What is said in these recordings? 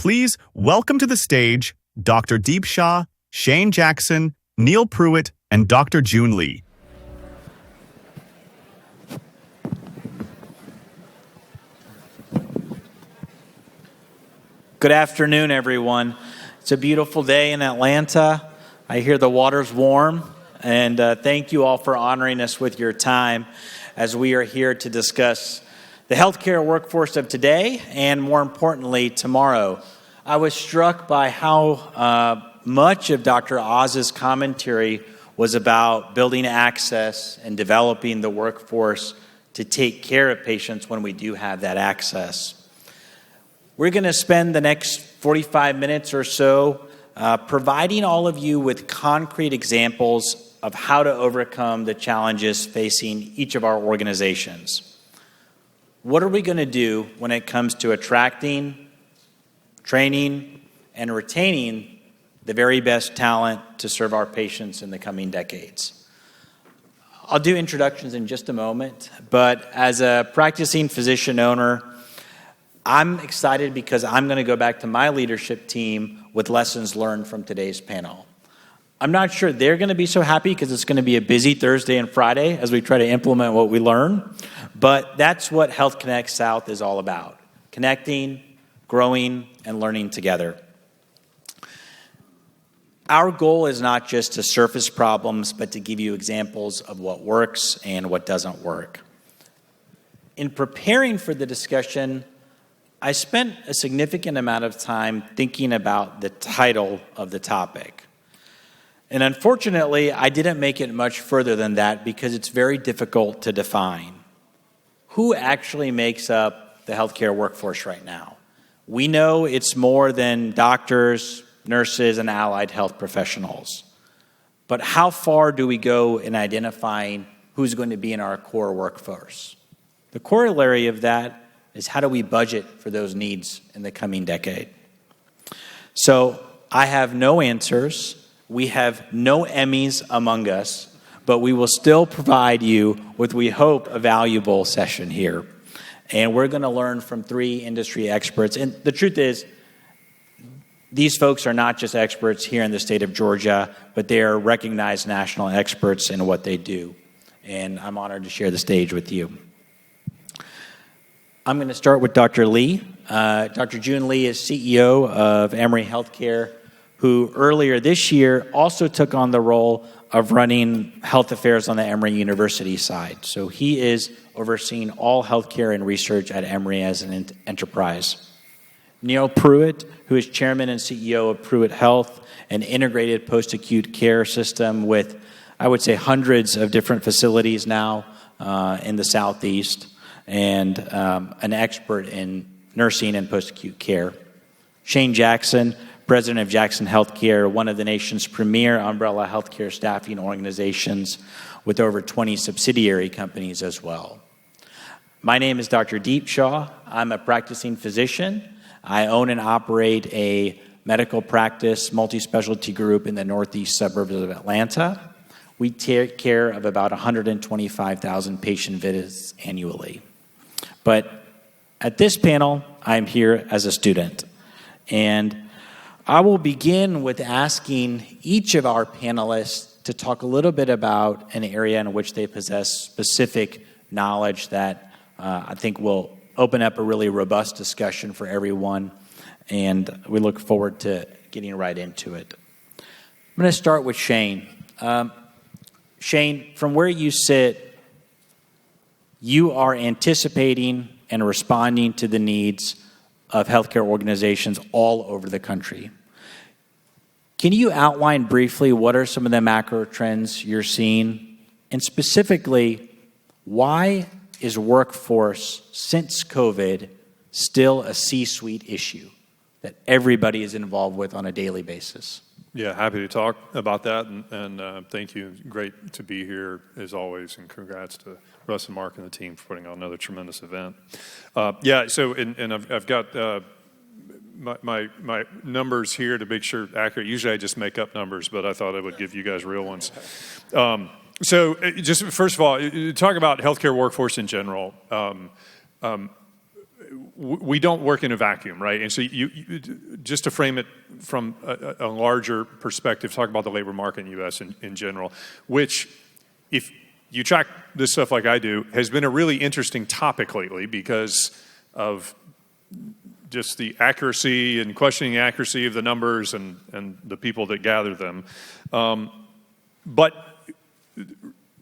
Please welcome to the stage Dr. Deep Shah, Shane Jackson, Neil Pruitt, and Dr. Joon Lee. Good afternoon, everyone. It's a beautiful day in Atlanta. I hear the water's warm, and thank you all for honoring us with your time as we are here to discuss the healthcare workforce of today and, more importantly, tomorrow. I was struck by how much of Dr. Oz's commentary was about building access and developing the workforce to take care of patients when we do have that access. We're going to spend the next 45 minutes or so providing all of you with concrete examples of how to overcome the challenges facing each of our organizations. What are we going to do when it comes to attracting, training, and retaining the very best talent to serve our patients in the coming decades? I'll do introductions in just a moment, but as a practicing physician owner, I'm excited because I'm going to go back to my leadership team with lessons learned from today's panel. I'm not sure they're going to be so happy because it's going to be a busy Thursday and Friday as we try to implement what we learn, but that's what Health Connect South is all about: connecting, growing, and learning together. Our goal is not just to surface problems, but to give you examples of what works and what doesn't work. In preparing for the discussion, I spent a significant amount of time thinking about the title of the topic. And unfortunately, I didn't make it much further than that because it's very difficult to define. Who actually makes up the healthcare workforce right now? We know it's more than doctors, nurses, and allied health professionals. But how far do we go in identifying who's going to be in our core workforce? The corollary of that is how do we budget for those needs in the coming decade? So I have no answers. We have no Emmys among us, but we will still provide you with, we hope, a valuable session here. And we're going to learn from three industry experts. And the truth is, these folks are not just experts here in the state of Georgia, but they are recognized national experts in what they do. And I'm honored to share the stage with you. I'm going to start with Dr. Lee. Dr. Joon Lee is CEO of Emory Healthcare, who earlier this year also took on the role of running health affairs on the Emory University side. So he is overseeing all healthcare and research at Emory as an enterprise. Neil Pruitt, who is chairman and CEO of PruittHealth, an integrated post-acute care system with, I would say, hundreds of different facilities now in the Southeast, and an expert in nursing and post-acute care. Shane Jackson, president of Jackson Healthcare, one of the nation's premier umbrella healthcare staffing organizations with over 20 subsidiary companies as well. My name is Dr. Deep Shah. I'm a practicing physician. I own and operate a medical practice multi-specialty group in the northeast suburbs of Atlanta. We take care of about 125,000 patient visits annually. But at this panel, I'm here as a student. And I will begin with asking each of our panelists to talk a little bit about an area in which they possess specific knowledge that I think will open up a really robust discussion for everyone, and we look forward to getting right into it. I'm going to start with Shane. Shane, from where you sit, you are anticipating and responding to the needs of healthcare organizations all over the country. Can you outline briefly what are some of the macro trends you're seeing? And specifically, why is workforce, since COVID, still a C-suite issue that everybody is involved with on a daily basis? Yeah, happy to talk about that, and thank you. Great to be here, as always, and congrats to Russ and Mark and the team for putting on another tremendous event. So I've got my numbers here to make sure accurate. Usually I just make up numbers, but I thought I would give you guys real ones. So just first of all, talk about healthcare workforce in general. we don't work in a vacuum, right? And so you just to frame it from a larger perspective, talk about the labor market in the U.S. in general, which, if you track this stuff like I do, has been a really interesting topic lately because of just the accuracy and questioning the accuracy of the numbers and the people that gather them. But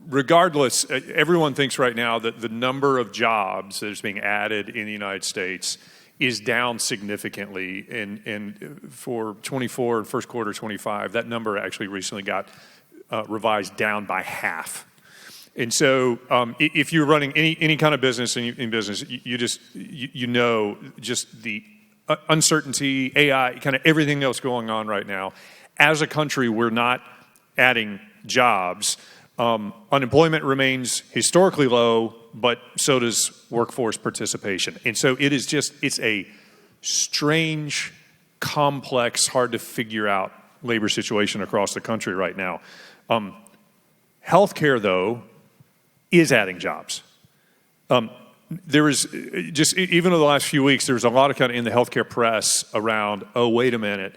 regardless, everyone thinks right now that the number of jobs that is being added in the United States is down significantly. And for 24 and first quarter 25, that number actually recently got revised down by half. And so if you're running any kind of business in business, you know just the uncertainty, AI, kind of everything else going on right now. As a country, we're not adding jobs. Unemployment remains historically low, but so does workforce participation. And so it's a strange, complex, hard to figure out labor situation across the country right now. Healthcare, though, is adding jobs. There is just, even over the last few weeks, there was a lot of kind of in the healthcare press around, oh, wait a minute,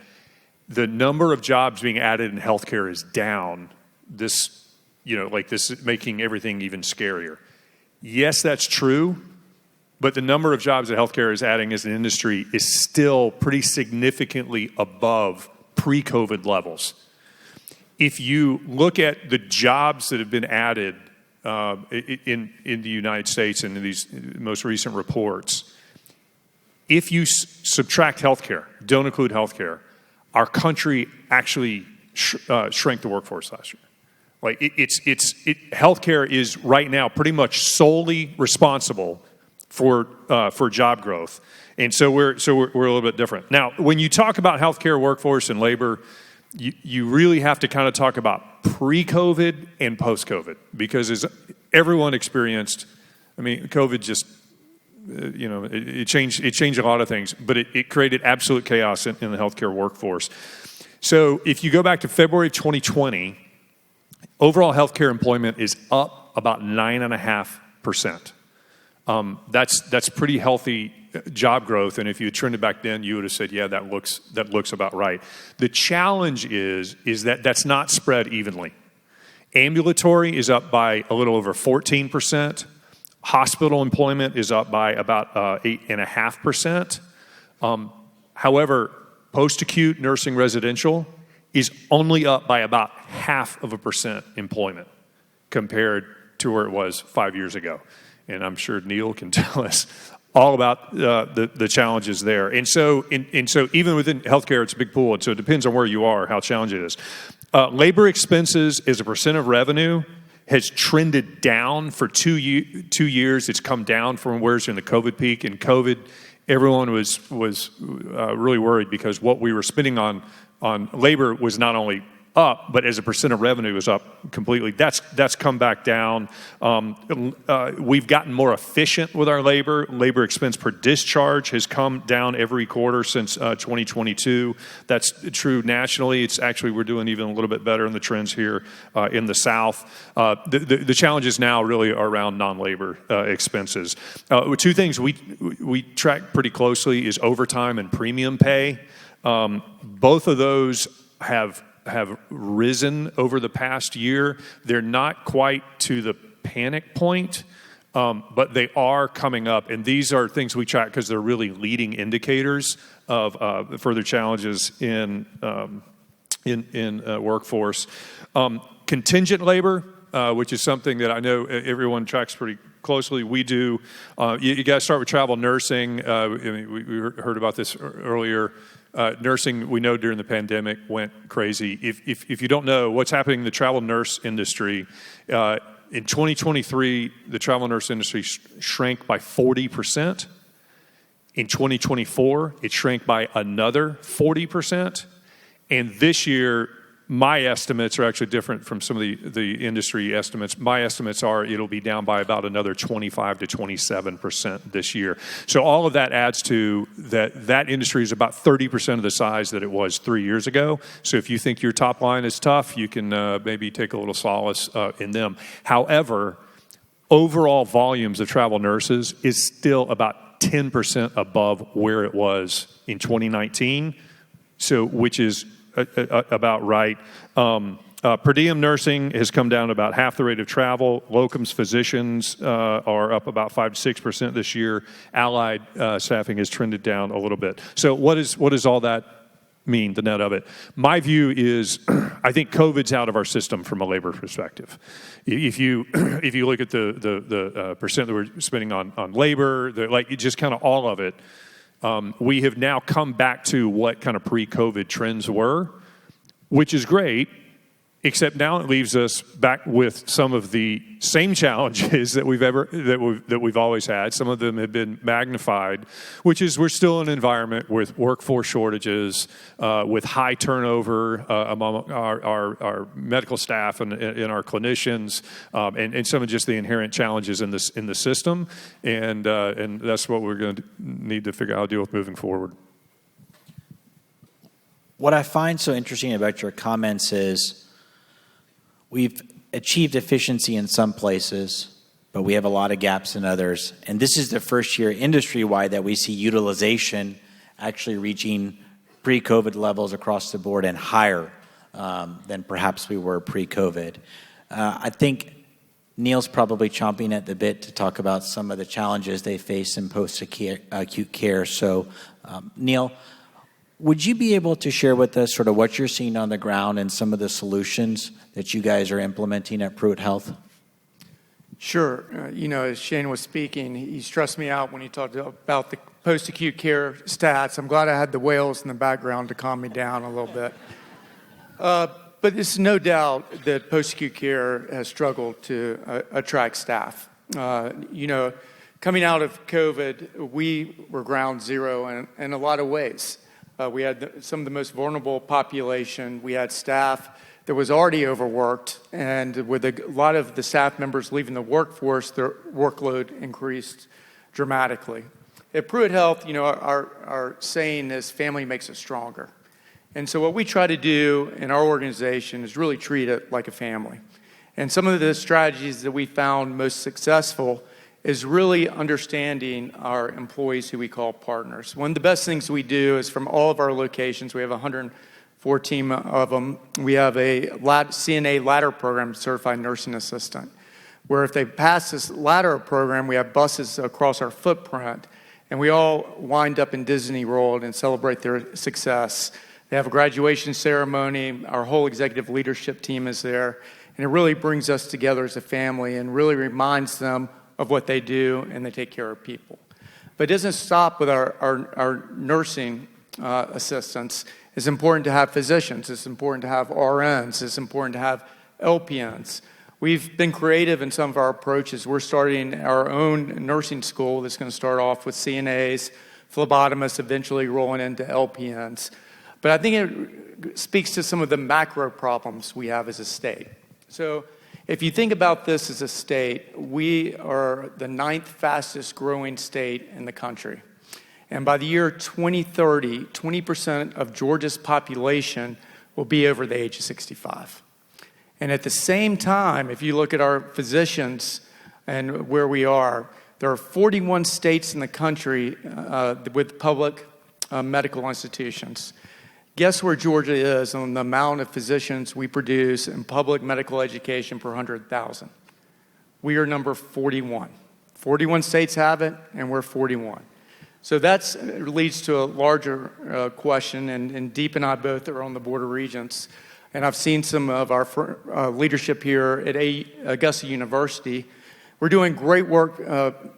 the number of jobs being added in healthcare is down. This is making everything even scarier. Yes, that's true, but the number of jobs that healthcare is adding as an industry is still pretty significantly above pre-COVID levels. If you look at the jobs that have been added in the United States and in these most recent reports, if you subtract healthcare, don't include healthcare, our country actually shrank the workforce last year. Like healthcare is right now pretty much solely responsible for job growth, and so we're a little bit different. Now, when you talk about healthcare workforce and labor, you really have to kind of talk about pre-COVID and post-COVID, because as everyone experienced, I mean, COVID just, it changed a lot of things, but it created absolute chaos in the healthcare workforce. So if you go back to February of 2020, overall healthcare employment is up about 9.5%. That's pretty healthy job growth, and if you had trended back then, you would have said, yeah, that looks about right. The challenge is that that's not spread evenly. Ambulatory is up by a little over 14%. Hospital employment is up by about 8.5%. However, post-acute nursing residential is only up by about 0.5% employment compared to where it was 5 years ago. And I'm sure Neil can tell us all about the challenges there. And so even within healthcare, it's a big pool. And so it depends on where you are, how challenging it is. Labor expenses as a percent of revenue has trended down for 2 years. It's come down from where it's in the COVID peak. In COVID, everyone was really worried because what we were spending on labor was not only up, but as a percent of revenue was up completely. That's come back down. We've gotten more efficient with our labor. Labor expense per discharge has come down every quarter since 2022. That's true nationally. It's actually, we're doing even a little bit better in the trends here in the South. The challenges now really are around non-labor expenses. Two things we track pretty closely is overtime and premium pay. Both of those have risen over the past year. They're not quite to the panic point, but they are coming up. And these are things we track because they're really leading indicators of further challenges in workforce. Contingent labor, which is something that I know everyone tracks pretty closely. We do. You got to start with travel nursing. We heard about this earlier. Nursing, we know during the pandemic, went crazy. If you don't know what's happening in the travel nurse industry, in 2023, the travel nurse industry shrank by 40%. In 2024, it shrank by another 40%. And this year, my estimates are actually different from some of the industry estimates. My estimates are it'll be down by about another 25 to 27% this year. So all of that adds to that industry is about 30% of the size that it was 3 years ago. So if you think your top line is tough, you can maybe take a little solace in them. However, overall volumes of travel nurses is still about 10% above where it was in 2019, so which is about right. Per diem nursing has come down about half the rate of travel. Locums physicians are up about 5 to 6% this year. Allied staffing has trended down a little bit. So what does all that mean, the net of it? My view is I think COVID's out of our system from a labor perspective. If you look at the percent that we're spending on labor, just kind of all of it, we have now come back to what kind of pre-COVID trends were, which is great. Except now it leaves us back with some of the same challenges that we've always had. Some of them have been magnified, which is we're still in an environment with workforce shortages, with high turnover among our medical staff and our clinicians, and some of just the inherent challenges in the system. And that's what we're going to need to figure out how to deal with moving forward. What I find so interesting about your comments is we've achieved efficiency in some places, but we have a lot of gaps in others. And this is the first year industry-wide that we see utilization actually reaching pre-COVID levels across the board and higher than perhaps we were pre-COVID. I think Neil's probably chomping at the bit to talk about some of the challenges they face in post-acute care. So, Neil, would you be able to share with us sort of what you're seeing on the ground and some of the solutions that you guys are implementing at PruittHealth? Sure. As Shane was speaking, he stressed me out when he talked about the post-acute care stats. I'm glad I had the whales in the background to calm me down a little bit. But there's no doubt that post-acute care has struggled to attract staff. Coming out of COVID, we were ground zero in a lot of ways. We had some of the most vulnerable population. We had staff that was already overworked, and with a lot of the staff members leaving the workforce, their workload increased dramatically. At PruittHealth, our saying is family makes us stronger. And so what we try to do in our organization is really treat it like a family. And some of the strategies that we found most successful is really understanding our employees who we call partners. One of the best things we do is from all of our locations, we have 114 of them, we have a CNA ladder program, Certified Nursing Assistant, where if they pass this ladder program, we have buses across our footprint, and we all wind up in Disney World and celebrate their success. They have a graduation ceremony, our whole executive leadership team is there, and it really brings us together as a family and really reminds them of what they do, and they take care of people. But it doesn't stop with our nursing assistants. It's important to have physicians. It's important to have RNs. It's important to have LPNs. We've been creative in some of our approaches. We're starting our own nursing school that's going to start off with CNAs, phlebotomists, eventually rolling into LPNs. But I think it speaks to some of the macro problems we have as a state. So if you think about this as a state, we are the 9th fastest growing state in the country. And by the year 2030, 20% of Georgia's population will be over the age of 65. And at the same time, if you look at our physicians and where we are, there are 41 states in the country with public medical institutions. Guess where Georgia is on the amount of physicians we produce in public medical education per 100,000? We are number 41. 41 states have it, and we're 41. So that leads to a larger question, and Deep and I both are on the Board of Regents, and I've seen some of our leadership here at Augusta University. We're doing great work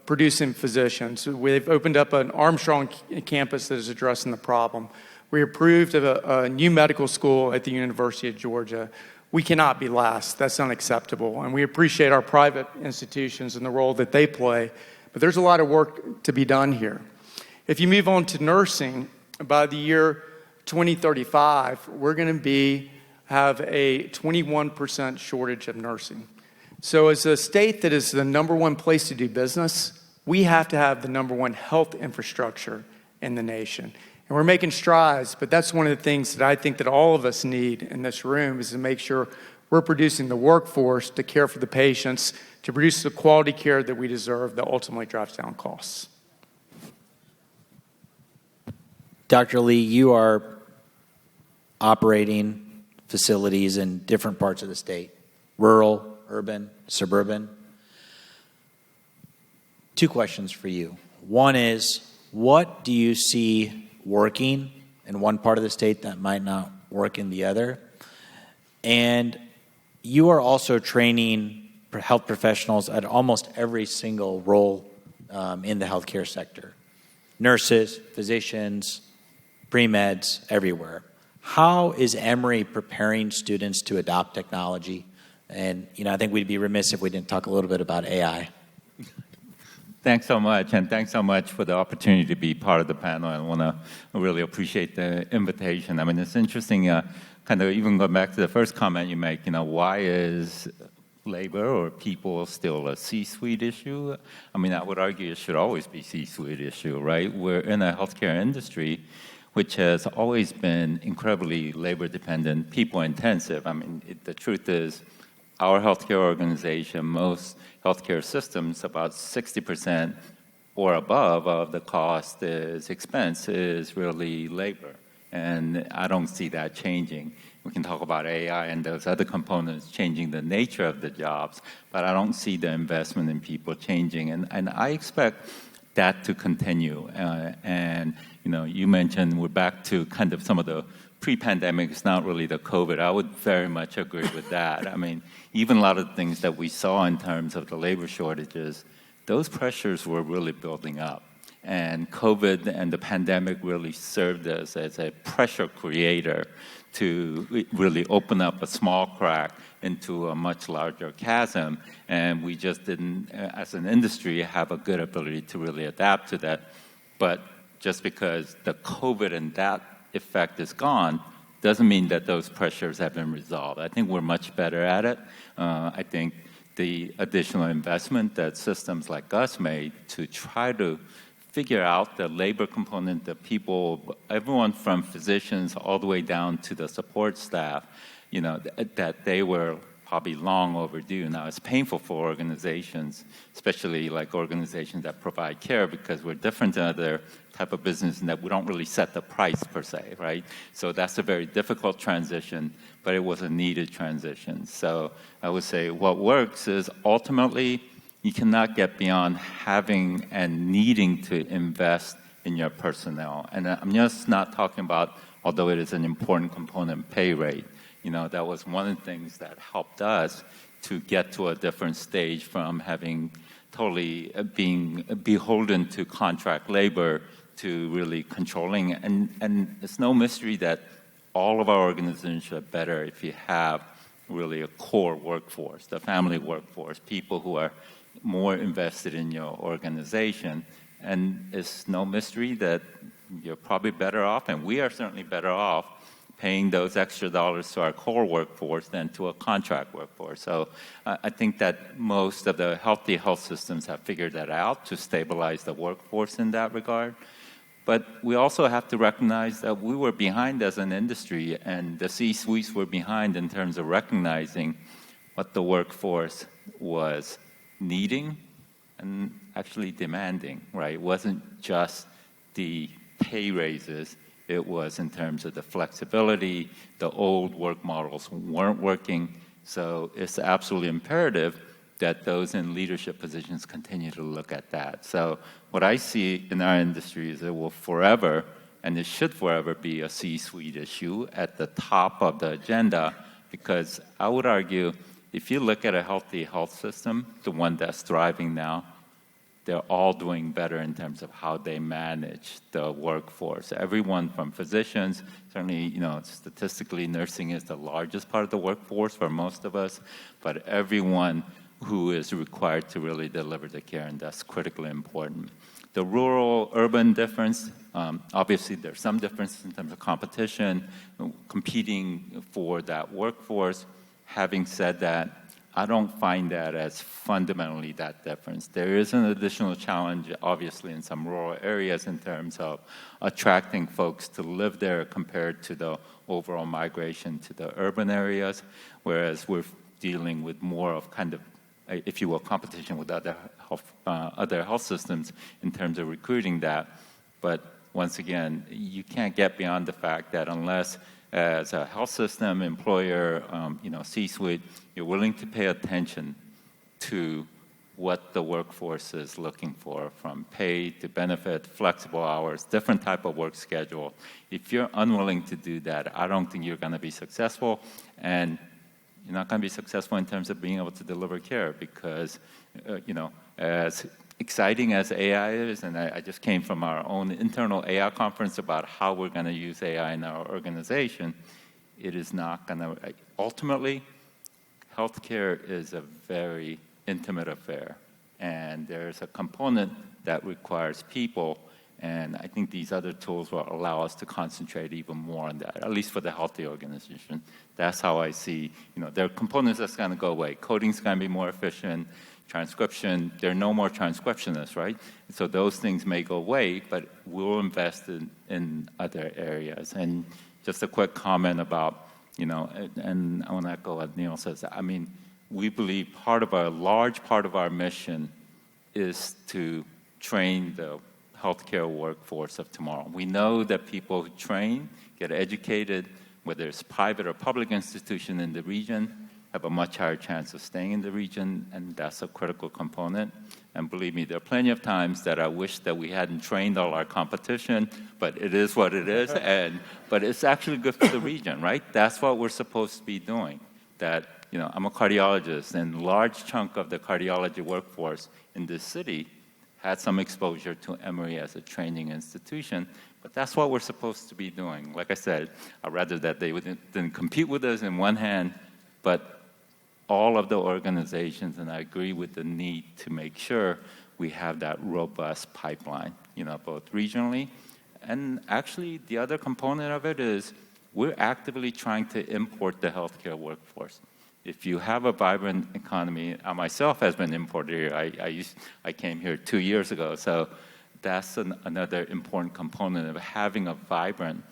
producing physicians. We've opened up an Armstrong campus that is addressing the problem. We approved a new medical school at the University of Georgia. We cannot be last. That's unacceptable. And we appreciate our private institutions and the role that they play. But there's a lot of work to be done here. If you move on to nursing, by the year 2035, we're going to have a 21% shortage of nursing. So as a state that is the number one place to do business, we have to have the number one health infrastructure in the nation. And we're making strides, but that's one of the things that I think that all of us need in this room is to make sure we're producing the workforce to care for the patients, to produce the quality care that we deserve that ultimately drives down costs. Dr. Lee, you are operating facilities in different parts of the state, rural, urban, suburban. Two questions for you. One is, what do you see working in one part of the state that might not work in the other? And you are also training health professionals at almost every single role in the healthcare sector. Nurses, physicians, pre-meds, everywhere. How is Emory preparing students to adopt technology? And, I think we'd be remiss if we didn't talk a little bit about AI. Thanks so much, and thanks so much for the opportunity to be part of the panel. I want to really appreciate the invitation. I mean, it's interesting, kind of even going back to the first comment you make, why is labor or people still a C-suite issue? I mean, I would argue it should always be C-suite issue, right? We're in a healthcare industry which has always been incredibly labor-dependent, people-intensive. I mean, the truth is, our healthcare organization, most healthcare systems, about 60% or above of the cost is expense is really labor. And I don't see that changing. We can talk about AI and those other components changing the nature of the jobs, but I don't see the investment in people changing. And I expect that to continue. You mentioned we're back to kind of some of the pre-pandemic. It's not really the COVID. I would very much agree with that. I mean, even a lot of the things that we saw in terms of the labor shortages, those pressures were really building up. And COVID and the pandemic really served us as a pressure creator to really open up a small crack into a much larger chasm. And we just didn't, as an industry, have a good ability to really adapt to that. But just because the COVID and that effect is gone doesn't mean that those pressures have been resolved. I think we're much better at it. I think the additional investment that systems like us made to try to figure out the labor component, the people, everyone from physicians all the way down to the support staff, that they were probably long overdue. Now, it's painful for organizations, especially like organizations that provide care, because we're different than other type of business in that we don't really set the price per se, right? So that's a very difficult transition, but it was a needed transition. So I would say what works is ultimately you cannot get beyond having and needing to invest in your personnel. And I'm just not talking about, although it is an important component, pay rate. That was one of the things that helped us to get to a different stage from having totally being beholden to contract labor to really controlling. And it's no mystery that all of our organizations are better if you have really a core workforce, the family workforce, people who are more invested in your organization. And it's no mystery that you're probably better off, and we are certainly better off paying those extra dollars to our core workforce than to a contract workforce. So I think that most of the healthy health systems have figured that out to stabilize the workforce in that regard. But we also have to recognize that we were behind as an industry, and the C-suites were behind in terms of recognizing what the workforce was needing and actually demanding, right? It wasn't just the pay raises. It was in terms of the flexibility. The old work models weren't working. So it's absolutely imperative that those in leadership positions continue to look at that. So what I see in our industry is it will forever, and it should forever be a C-suite issue at the top of the agenda, because I would argue if you look at a healthy health system, the one that's thriving now, they're all doing better in terms of how they manage the workforce. Everyone from physicians, certainly, statistically, nursing is the largest part of the workforce for most of us, but everyone who is required to really deliver the care, and that's critically important. The rural-urban difference, obviously there's some difference in terms of competition, competing for that workforce. Having said that, I don't find that as fundamentally that difference. There is an additional challenge, obviously, in some rural areas in terms of attracting folks to live there compared to the overall migration to the urban areas, whereas we're dealing with more of kind of, if you will, competition with other health systems in terms of recruiting that. But once again, you can't get beyond the fact that unless as a health system, employer, C-suite, you're willing to pay attention to what the workforce is looking for, from pay to benefit, flexible hours, different type of work schedule. If you're unwilling to do that, I don't think you're going to be successful, and you're not going to be successful in terms of being able to deliver care because, as exciting as AI is, and I just came from our own internal AI conference about how we're going to use AI in our organization, it is not going to, ultimately, healthcare is a very intimate affair, and there's a component that requires people, and I think these other tools will allow us to concentrate even more on that, at least for the healthy organization. That's how I see, there are components that's going to go away. Coding's going to be more efficient. Transcription, there are no more transcriptionists, right? So those things may go away, but we'll invest in other areas. And just a quick comment about, and I want to echo what Neil says. I mean, we believe large part of our mission is to train the healthcare workforce of tomorrow. We know that people who train, get educated, whether it's private or public institution in the region, have a much higher chance of staying in the region, and that's a critical component. And believe me, there are plenty of times that I wish that we hadn't trained all our competition, but it is what it is, but it's actually good for the region, right? That's what we're supposed to be doing. That, I'm a cardiologist, and a large chunk of the cardiology workforce in this city had some exposure to Emory as a training institution, but that's what we're supposed to be doing. Like I said, I'd rather that they didn't compete with us in one hand, but all of the organizations, and I agree with the need to make sure we have that robust pipeline, both regionally. And actually, the other component of it is we're actively trying to import the healthcare workforce. If you have a vibrant economy, I myself has been imported here. I came here 2 years ago, so that's another important component of having a vibrant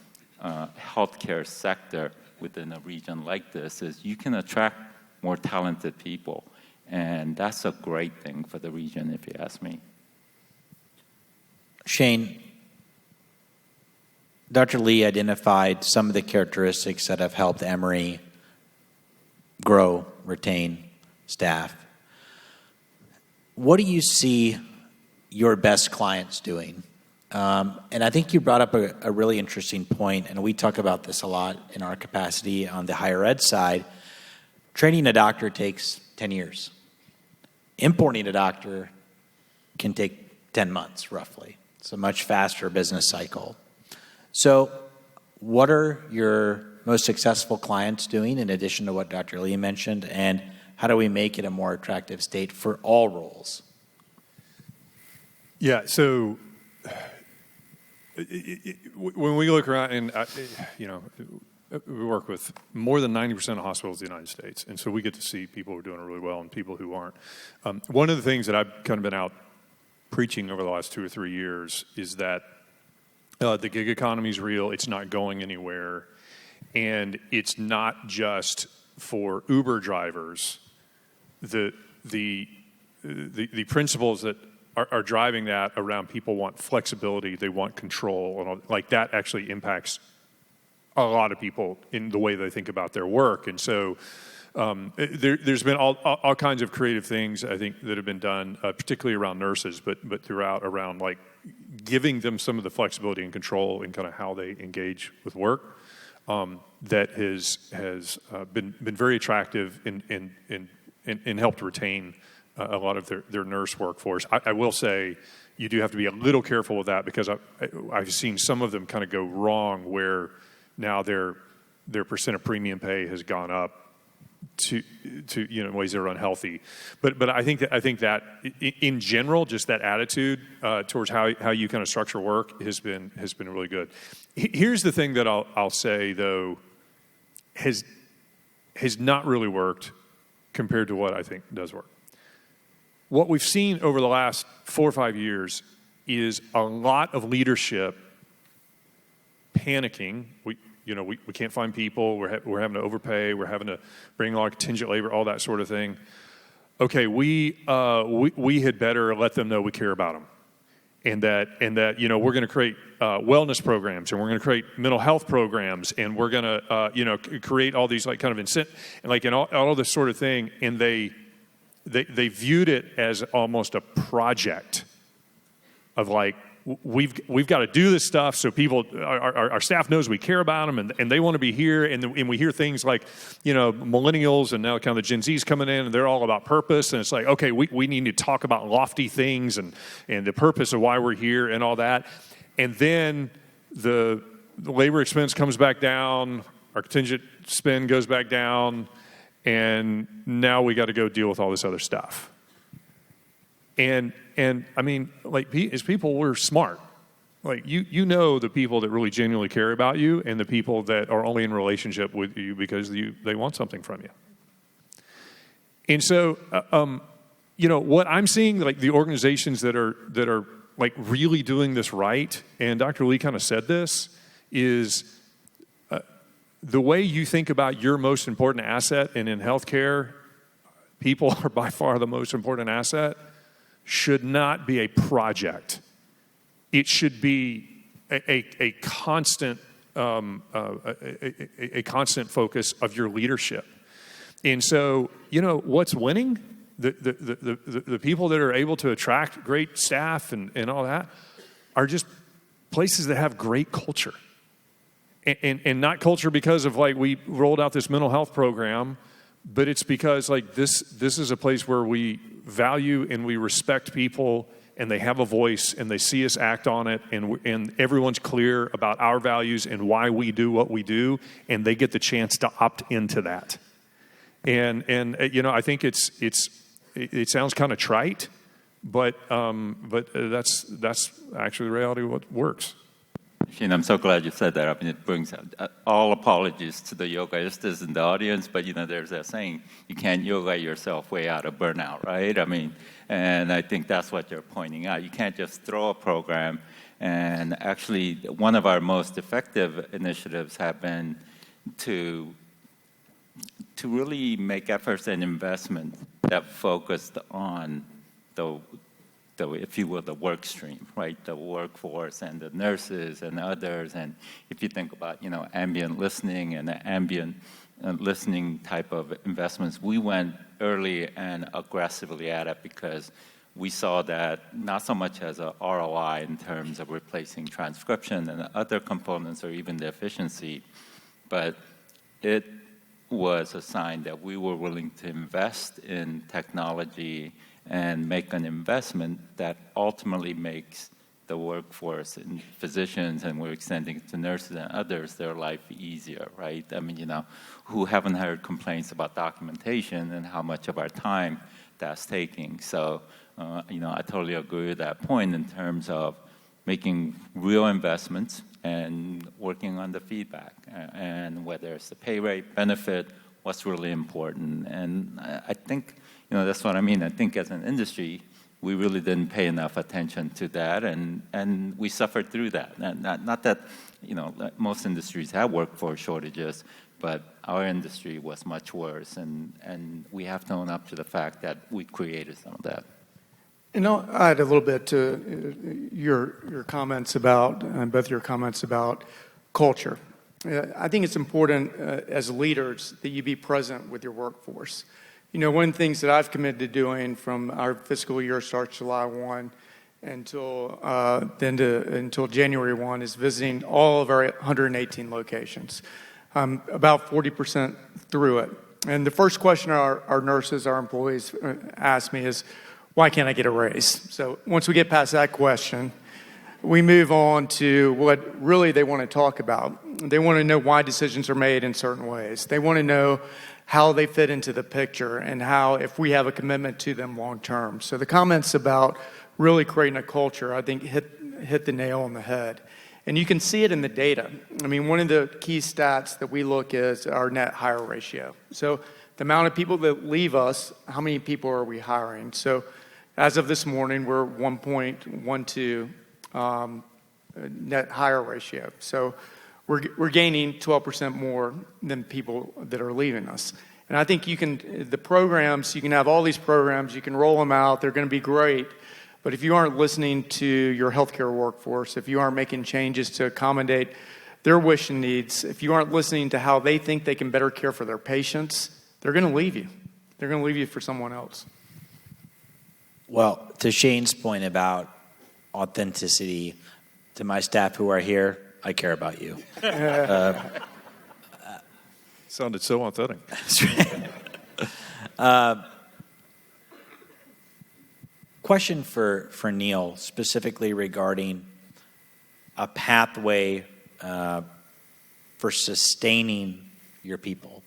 healthcare sector within a region like this is you can attract more talented people. And that's a great thing for the region, if you ask me. Shane, Dr. Lee identified some of the characteristics that have helped Emory grow, retain staff. What do you see your best clients doing? And I think you brought up a really interesting point, and we talk about this a lot in our capacity on the higher ed side. Training a doctor takes 10 years. Importing a doctor can take 10 months, roughly. It's a much faster business cycle. So what are your most successful clients doing in addition to what Dr. Lee mentioned, and how do we make it a more attractive state for all roles? Yeah, so when we look around, and we work with more than 90% of hospitals in the United States, and so we get to see people who are doing it really well and people who aren't. One of the things that I've kind of been out preaching over the last 2 or 3 years is that the gig economy is real. It's not going anywhere, and it's not just for Uber drivers. The principles that are driving that around people want flexibility, they want control, and all, like that actually impacts a lot of people in the way they think about their work. And so there's been all kinds of creative things, I think, that have been done, particularly around nurses, but throughout around like giving them some of the flexibility and control in kind of how they engage with work. That has been very attractive and helped retain a lot of their nurse workforce. I will say you do have to be a little careful with that because I've seen some of them kind of go wrong where now their percent of premium pay has gone up to ways that are unhealthy. But I think that in general, just that attitude towards how you kind of structure work has been really good. Here's the thing that I'll say though has not really worked compared to what I think does work. What we've seen over the last 4 or 5 years is a lot of leadership panicking. We can't find people. We're having to overpay. We're having to bring a lot of contingent labor, all that sort of thing. Okay, we had better let them know we care about them. and that we're going to create wellness programs, and we're going to create mental health programs, and we're going to create all these like kind of incent and like and all of this sort of thing, and they viewed it as almost a project of like, we've got to do this stuff so people, our staff knows we care about them, and they want to be here, and we hear things like, millennials and now kind of the Gen Z's coming in, and they're all about purpose, and it's like, okay, we need to talk about lofty things and the purpose of why we're here and all that, and then the labor expense comes back down, our contingent spend goes back down, and now we got to go deal with all this other stuff. And I mean, like, as people, we're smart. Like, you know the people that really genuinely care about you and the people that are only in relationship with you because they want something from you. And so, what I'm seeing, like the organizations that are like really doing this right, and Dr. Lee kind of said this, is the way you think about your most important asset, and in healthcare, people are by far the most important asset, should not be a project. It should be a constant constant focus of your leadership. And so, what's winning? The people that are able to attract great staff and all that are just places that have great culture. And not culture because of like we rolled out this mental health program, but it's because like this is a place where we value and we respect people, and they have a voice, and they see us act on it, and everyone's clear about our values and why we do what we do, and they get the chance to opt into that. And I think it sounds kind of trite, but that's actually the reality of what works. Shane, I'm so glad you said that. I mean, it brings all apologies to the yogaistas in the audience, but there's that saying, you can't yoga yourself way out of burnout, right? I mean, and I think that's what you're pointing out. You can't just throw a program, and actually one of our most effective initiatives have been to really make efforts and investment that focused on the if you will, the work stream, right? The workforce and the nurses and others. And if you think about, ambient listening and the ambient listening type of investments, we went early and aggressively at it because we saw that not so much as a ROI in terms of replacing transcription and other components or even the efficiency, but it was a sign that we were willing to invest in technology and make an investment that ultimately makes the workforce and physicians, and we're extending it to nurses and others, their life easier, right? I mean, who haven't heard complaints about documentation and how much of our time that's taking. So, I totally agree with that point in terms of making real investments and working on the feedback, and whether it's the pay rate, benefit, what's really important. And I think, that's what I mean. I think as an industry, we really didn't pay enough attention to that, and we suffered through that. Not that, most industries have workforce shortages, but our industry was much worse, and we have to own up to the fact that we created some of that. And I'll add a little bit to your comments about, both your comments about culture. I think it's important as leaders that you be present with your workforce. One of the things that I've committed to doing from our fiscal year starts July 1 until January 1 is visiting all of our 118 locations. About 40% through it. And the first question our nurses, our employees ask me is, why can't I get a raise? So once we get past that question, we move on to what really they want to talk about. They want to know why decisions are made in certain ways. They want to know how they fit into the picture and how, if we have a commitment to them long term. So the comments about really creating a culture, I think, hit the nail on the head. And you can see it in the data. I mean, one of the key stats that we look is our net hire ratio. So the amount of people that leave us, how many people are we hiring? So as of this morning, we're 1.12 net hire ratio. So we're gaining 12% more than people that are leaving us. And I think you can have all these programs, you can roll them out, they're going to be great. But if you aren't listening to your healthcare workforce, if you aren't making changes to accommodate their wish and needs, if you aren't listening to how they think they can better care for their patients, they're going to leave you. They're going to leave you for someone else. Well, to Shane's point about authenticity, to my staff who are here, I care about you. Sounded so authentic. Question for Neil, specifically regarding a pathway for sustaining your people.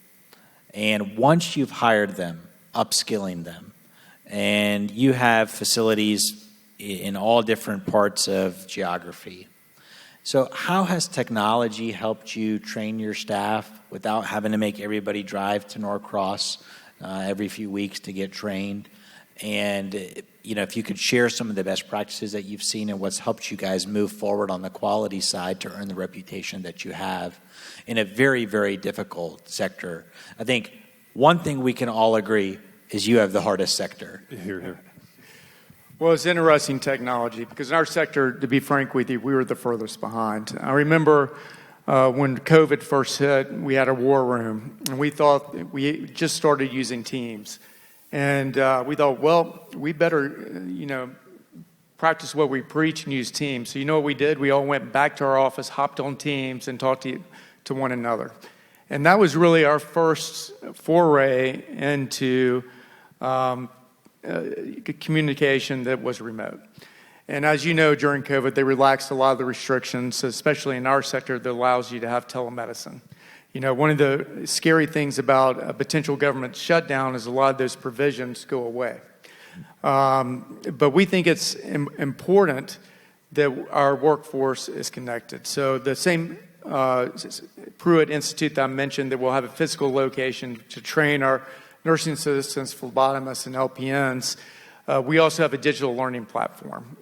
And once you've hired them, upskilling them, and you have facilities in all different parts of geography. So how has technology helped you train your staff without having to make everybody drive to Norcross every few weeks to get trained? And if you could share some of the best practices that you've seen and what's helped you guys move forward on the quality side to earn the reputation that you have in a very, very difficult sector. I think one thing we can all agree is you have the hardest sector. Here, here. Well, it's interesting technology because in our sector, to be frank with you, we were the furthest behind. I remember when COVID first hit, we had a war room, and we thought we just started using Teams. And we thought, well, we better, practice what we preach and use Teams. So you know what we did? We all went back to our office, hopped on Teams, and talked to one another. And that was really our first foray into communication that was remote. And as you know, during COVID, they relaxed a lot of the restrictions, especially in our sector, that allows you to have telemedicine. One of the scary things about a potential government shutdown is a lot of those provisions go away. But we think it's important that our workforce is connected. So the same Pruitt Institute that I mentioned, that will have a physical location to train our nursing assistants, phlebotomists, and LPNs. We also have a digital learning platform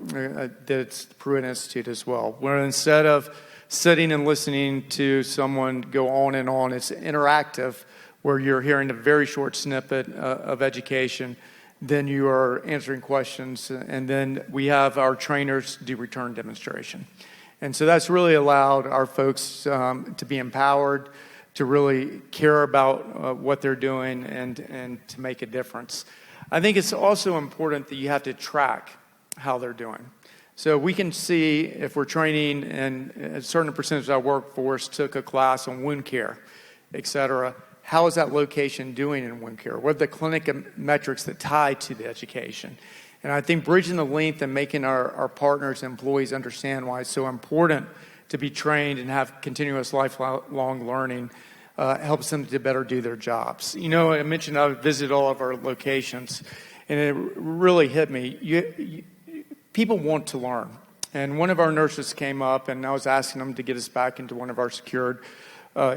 that's the Pruitt Institute as well, where instead of sitting and listening to someone go on and on, it's interactive, where you're hearing a very short snippet of education, then you are answering questions, and then we have our trainers do return demonstration. And so that's really allowed our folks to be empowered, to really care about what they're doing and to make a difference. I think it's also important that you have to track how they're doing. So we can see if we're training and a certain percentage of our workforce took a class on wound care, et cetera, how is that location doing in wound care? What are the clinic metrics that tie to the education? And I think bridging the length and making our partners and employees understand why it's so important to be trained and have continuous lifelong learning helps them to better do their jobs. I mentioned I visited all of our locations, and it really hit me. People want to learn. And one of our nurses came up, and I was asking them to get us back into one of our secured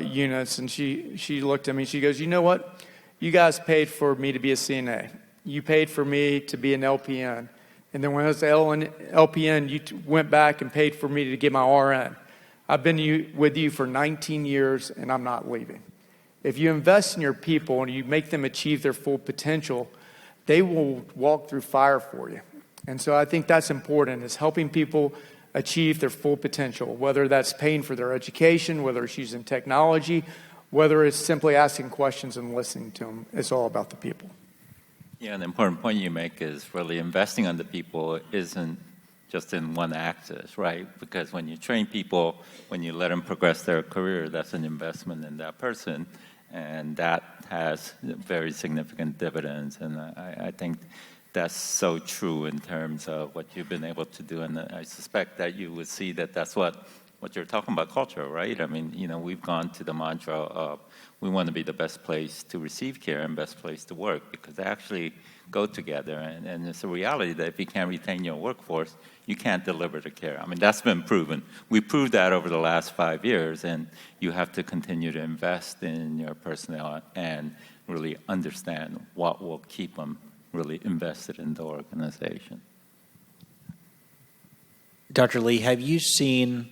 units, and she looked at me, she goes, you know what? You guys paid for me to be a CNA. You paid for me to be an LPN. And then when I was an LPN, you went back and paid for me to get my RN. I've been with you for 19 years, and I'm not leaving. If you invest in your people and you make them achieve their full potential, they will walk through fire for you. And so I think that's important, is helping people achieve their full potential, whether that's paying for their education, whether it's using technology, whether it's simply asking questions and listening to them. It's all about the people. Yeah, an important point you make is really investing on the people isn't just in one axis, right? Because when you train people, when you let them progress their career, that's an investment in that person, and that has very significant dividends. And I think that's so true in terms of what you've been able to do. And I suspect that you would see that that's what you're talking about, culture, right? I mean, we've gone to the mantra of we want to be the best place to receive care and best place to work, because they actually go together. And it's a reality that if you can't retain your workforce, you can't deliver the care. I mean, that's been proven. We proved that over the last 5 years, and you have to continue to invest in your personnel and really understand what will keep them really invested in the organization. Dr. Lee, have you seen,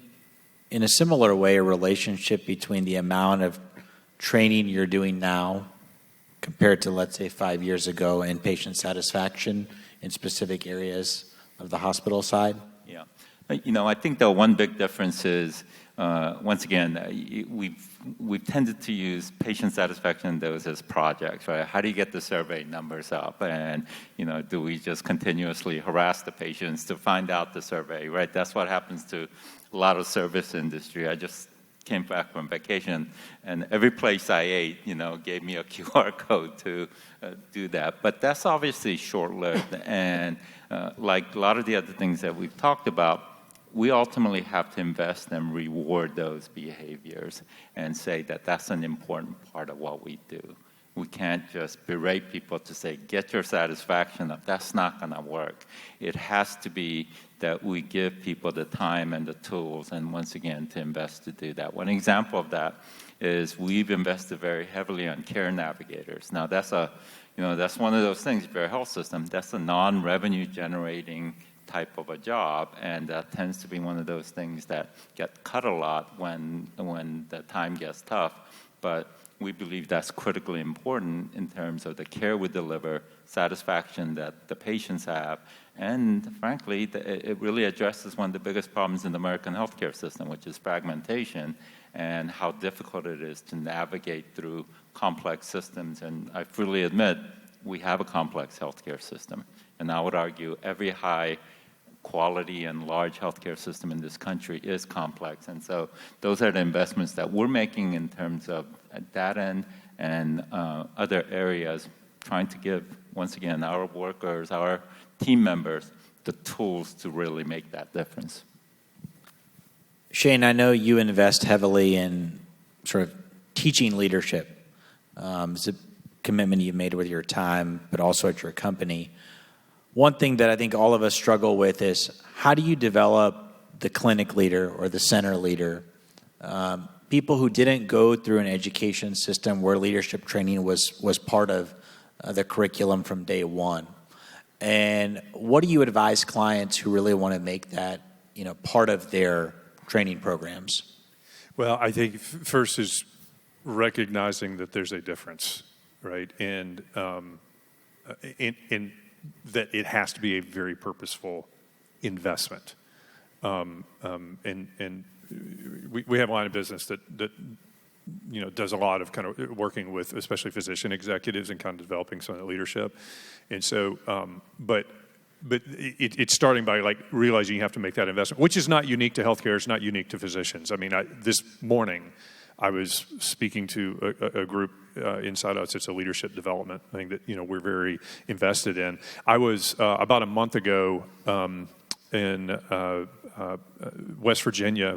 in a similar way, a relationship between the amount of training you're doing now compared to, let's say, 5 years ago, and patient satisfaction in specific areas of the hospital side? Yeah. I think the one big difference is, once again, we've tended to use patient satisfaction those as projects, right? How do you get the survey numbers up? And, do we just continuously harass the patients to find out the survey, right? That's what happens to a lot of service industry. I just came back from vacation, and every place I ate, gave me a QR code to do that. But that's obviously short-lived. And like a lot of the other things that we've talked about, we ultimately have to invest and reward those behaviors and say that that's an important part of what we do. We can't just berate people to say, get your satisfaction up. That's not going to work. It has to be that we give people the time and the tools, and once again, to invest to do that. One example of that is we've invested very heavily on care navigators. Now, that's that's one of those things, for a health system, that's a non-revenue generating type of a job, and that tends to be one of those things that get cut a lot when the time gets tough. But we believe that's critically important in terms of the care we deliver, satisfaction that the patients have, and frankly, it really addresses one of the biggest problems in the American healthcare system, which is fragmentation and how difficult it is to navigate through complex systems. And I freely admit, we have a complex healthcare system. And I would argue every high quality and large healthcare system in this country is complex. And so those are the investments that we're making in terms of that end and other areas, trying to give, once again, our workers, our team members, the tools to really make that difference. Shane, I know you invest heavily in sort of teaching leadership. It's a commitment you've made with your time, but also at your company. One thing that I think all of us struggle with is, how do you develop the clinic leader or the center leader? People who didn't go through an education system where leadership training was part of the curriculum from day one. And what do you advise clients who really want to make that part of their training programs? Well, I think first is recognizing that there's a difference, right? And in that it has to be a very purposeful investment. And we have a line of business that does a lot of kind of working with especially physician executives and kind of developing some of the leadership. And so, but it's starting by like realizing you have to make that investment, which is not unique to healthcare. It's not unique to physicians. I mean, this morning I was speaking to a group inside us. It's a leadership development thing that we're very invested in. I was about a month ago in West Virginia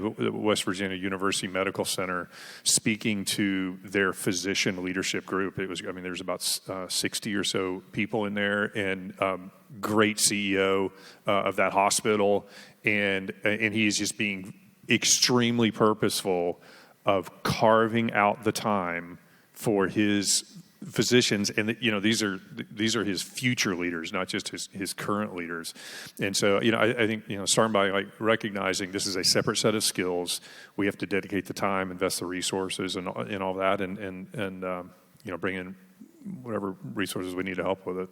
University Medical Center, speaking to their physician leadership group. There's about 60 or so people in there, and great CEO of that hospital, and he's just being extremely purposeful of carving out the time for his physicians, and these are his future leaders, not just his current leaders. And so I think starting by like recognizing this is a separate set of skills. We have to dedicate the time, invest the resources, and all that, and bring in whatever resources we need to help with it.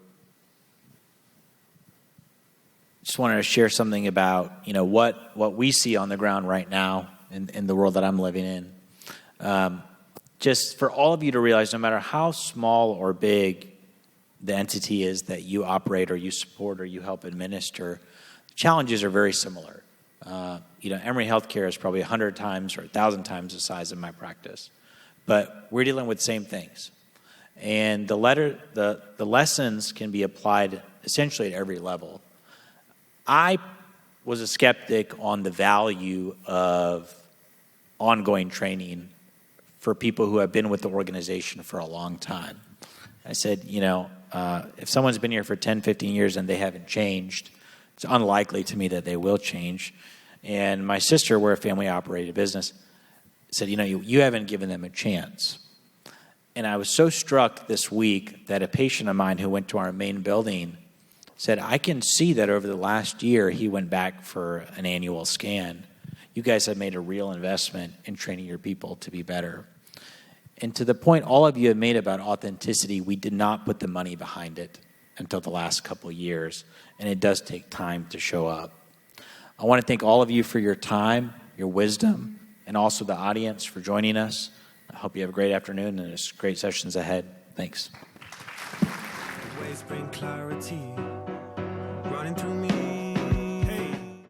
Just wanted to share something about what we see on the ground right now in the world that I'm living in. Just for all of you to realize, no matter how small or big the entity is that you operate or you support or you help administer, challenges are very similar. Emory Healthcare is probably 100 times or 1,000 times the size of my practice, but we're dealing with the same things. And the lessons can be applied essentially at every level. I was a skeptic on the value of ongoing training for people who have been with the organization for a long time. I said, if someone's been here for 10, 15 years and they haven't changed, it's unlikely to me that they will change. And my sister, we're a family-operated business, said, you haven't given them a chance. And I was so struck this week that a patient of mine who went to our main building said, I can see that over the last year he went back for an annual scan. You guys have made a real investment in training your people to be better. And to the point all of you have made about authenticity, we did not put the money behind it. until the last couple of years, and it does take time to show up. I want to thank all of you for your time, your wisdom, and also the audience for joining us. I hope you have a great afternoon and there's great sessions ahead. Thanks. Waves bring clarity running through me.